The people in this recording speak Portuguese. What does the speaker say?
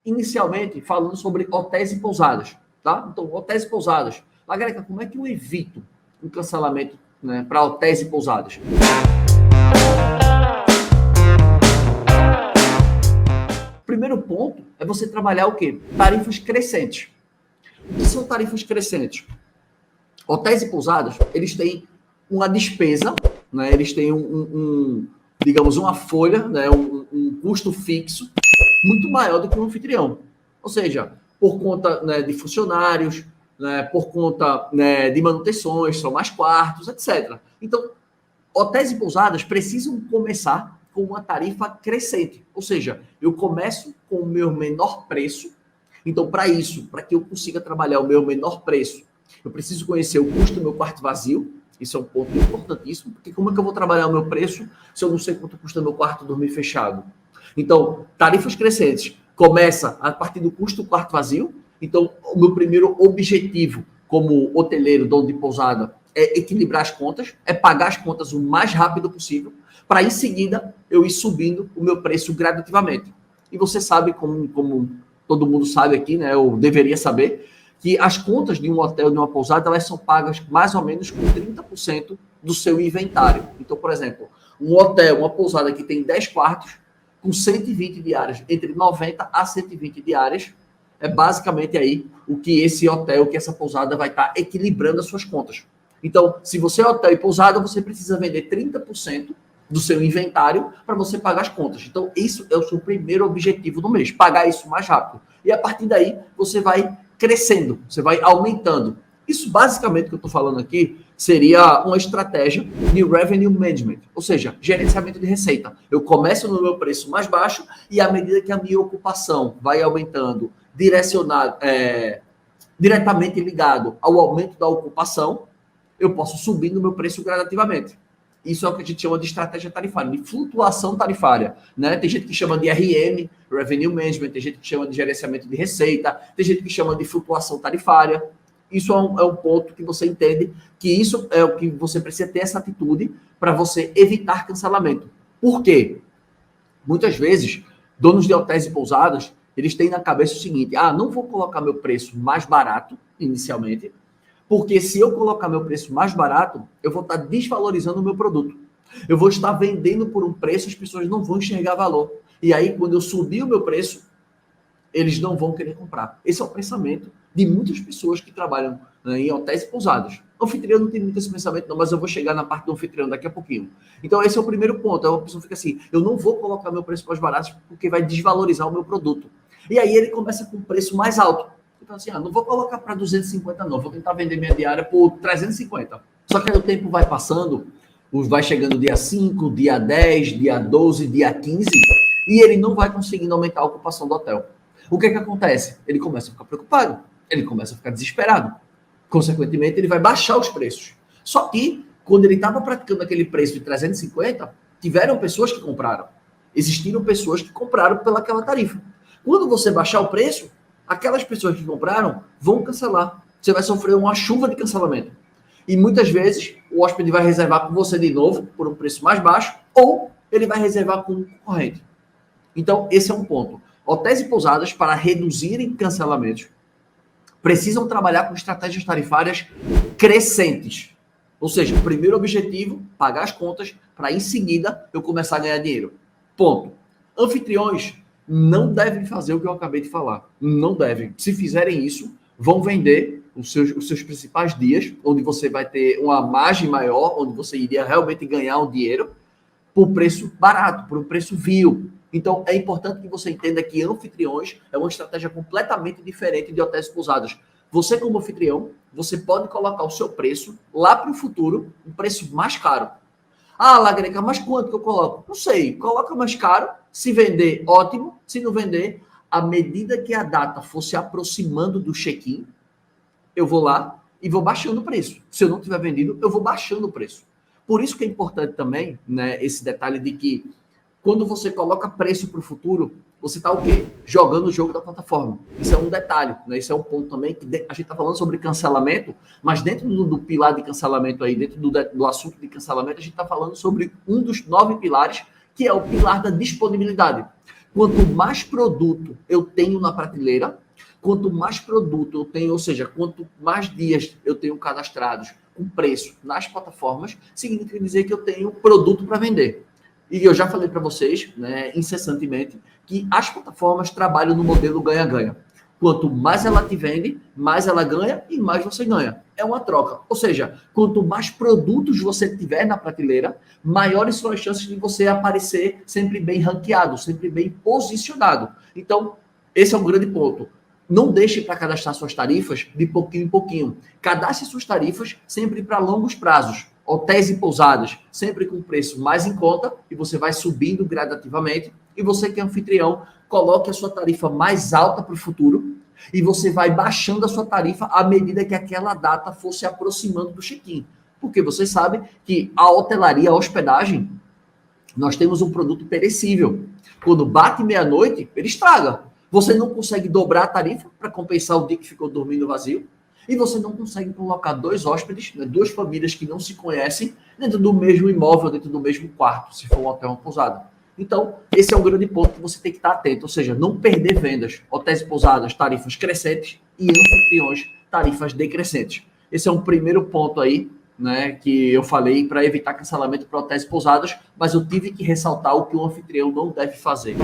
inicialmente falando sobre hotéis e pousadas, tá? Então, hotéis e pousadas. Lagreca, como é que eu evito um cancelamento, né, para hotéis e pousadas? Primeiro ponto é você trabalhar o quê? Tarifas crescentes. O que são tarifas crescentes? Hotéis e pousadas, eles têm uma despesa, né? Eles têm digamos, uma folha, né? um custo fixo muito maior do que um anfitrião. Ou seja, por conta, né, de funcionários, né, por conta, né, de manutenções, são mais quartos, etc. Então, hotéis e pousadas precisam começar com uma tarifa crescente. Ou seja, eu começo com o meu menor preço. Então, para isso, para que eu consiga trabalhar o meu menor preço, eu preciso conhecer o custo do meu quarto vazio. Isso é um ponto importantíssimo, porque como é que eu vou trabalhar o meu preço se eu não sei quanto custa meu quarto dormir fechado? Então, tarifas crescentes. Começa a partir do custo do quarto vazio. Então, o meu primeiro objetivo como hoteleiro, dono de pousada, é equilibrar as contas, é pagar as contas o mais rápido possível, para em seguida eu ir subindo o meu preço gradativamente. E você sabe, como todo mundo sabe aqui, né? Eu deveria saber, que as contas de um hotel, de uma pousada, elas são pagas mais ou menos com 30% do seu inventário. Então, por exemplo, um hotel, uma pousada que tem 10 quartos, com 120 diárias, entre 90 a 120 diárias, é basicamente aí o que esse hotel, que essa pousada vai estar equilibrando as suas contas. Então, se você é hotel e pousada, você precisa vender 30% do seu inventário para você pagar as contas. Então, isso é o seu primeiro objetivo do mês, pagar isso mais rápido. E a partir daí, você vai crescendo, você vai aumentando. Isso, basicamente, que eu estou falando aqui, seria uma estratégia de revenue management, ou seja, gerenciamento de receita. Eu começo no meu preço mais baixo e, à medida que a minha ocupação vai aumentando, diretamente ligado ao aumento da ocupação, eu posso subir no meu preço gradativamente. Isso é o que a gente chama de estratégia tarifária, de flutuação tarifária, né? Tem gente que chama de RM, Revenue Management, tem gente que chama de gerenciamento de receita, tem gente que chama de flutuação tarifária. Isso é um ponto que você entende que isso é o que você precisa ter essa atitude para você evitar cancelamento. Por quê? Muitas vezes, donos de hotéis e pousadas, eles têm na cabeça o seguinte: não vou colocar meu preço mais barato inicialmente, porque se eu colocar meu preço mais barato, eu vou estar desvalorizando o meu produto. Eu vou estar vendendo por um preço, as pessoas não vão enxergar valor. E aí, quando eu subir o meu preço, eles não vão querer comprar. Esse é o pensamento de muitas pessoas que trabalham, né, em hotéis e pousadas. O anfitrião não tem muito esse pensamento, não, mas eu vou chegar na parte do anfitrião daqui a pouquinho. Então, esse é o primeiro ponto. A pessoa fica assim: eu não vou colocar meu preço mais barato porque vai desvalorizar o meu produto. E aí ele começa com um preço mais alto. Então, assim, não vou colocar para 250 não, vou tentar vender minha diária por 350. Só que aí o tempo vai passando, vai chegando dia 5, dia 10, dia 12, dia 15, e ele não vai conseguindo aumentar a ocupação do hotel. O que acontece? Ele começa a ficar preocupado, ele começa a ficar desesperado. Consequentemente, ele vai baixar os preços. Só que, quando ele estava praticando aquele preço de 350, tiveram pessoas que compraram. Existiram pessoas que compraram pelaquela tarifa. Quando você baixar o preço, aquelas pessoas que compraram vão cancelar. Você vai sofrer uma chuva de cancelamento. E muitas vezes o hóspede vai reservar com você de novo por um preço mais baixo, ou ele vai reservar com um concorrente. Então, esse é um ponto. Hotéis e pousadas, para reduzirem cancelamentos, precisam trabalhar com estratégias tarifárias crescentes. Ou seja, o primeiro objetivo, pagar as contas, para em seguida eu começar a ganhar dinheiro. Ponto. Anfitriões não devem fazer o que eu acabei de falar. Não devem. Se fizerem isso, vão vender os seus principais dias, onde você vai ter uma margem maior, onde você iria realmente ganhar um dinheiro, por preço barato, por um preço vil. Então, é importante que você entenda que anfitriões é uma estratégia completamente diferente de hotéis e pousadas. Você, como anfitrião, você pode colocar o seu preço lá para o futuro, um preço mais caro. Lagreca, mas quanto que eu coloco? Não sei, coloca mais caro, se vender, ótimo, se não vender, à medida que a data for se aproximando do check-in, eu vou lá e vou baixando o preço. Se eu não tiver vendido, eu vou baixando o preço. Por isso que é importante também, né, esse detalhe de que quando você coloca preço para o futuro, você está o quê? Jogando o jogo da plataforma. Isso é um detalhe, né? Isso é um ponto também que a gente está falando sobre cancelamento, mas dentro do pilar de cancelamento aí, dentro do assunto de cancelamento, a gente está falando sobre um dos 9 pilares, que é o pilar da disponibilidade. Quanto mais produto eu tenho na prateleira, quanto mais produto eu tenho, ou seja, quanto mais dias eu tenho cadastrados com preço nas plataformas, significa dizer que eu tenho produto para vender. E eu já falei para vocês, né, incessantemente, que as plataformas trabalham no modelo ganha-ganha. Quanto mais ela te vende, mais ela ganha e mais você ganha. É uma troca. Ou seja, quanto mais produtos você tiver na prateleira, maiores são as chances de você aparecer sempre bem ranqueado, sempre bem posicionado. Então, esse é um grande ponto. Não deixe para cadastrar suas tarifas de pouquinho em pouquinho. Cadastre suas tarifas sempre para longos prazos. Hotéis e pousadas, sempre com preço mais em conta, e você vai subindo gradativamente. E você que é anfitrião, coloque a sua tarifa mais alta para o futuro e você vai baixando a sua tarifa à medida que aquela data for se aproximando do check-in. Porque você sabe que a hotelaria, a hospedagem, nós temos um produto perecível. Quando bate meia-noite, ele estraga. Você não consegue dobrar a tarifa para compensar o dia que ficou dormindo vazio. E você não consegue colocar dois hóspedes, né, duas famílias que não se conhecem, dentro do mesmo imóvel, dentro do mesmo quarto, se for um hotel ou uma pousada. Então, esse é um grande ponto que você tem que estar atento, ou seja, não perder vendas. Hotéis e pousadas, tarifas crescentes, e anfitriões, tarifas decrescentes. Esse é um primeiro ponto aí, né, que eu falei para evitar cancelamento para hotéis e pousadas, mas eu tive que ressaltar o que o anfitrião não deve fazer.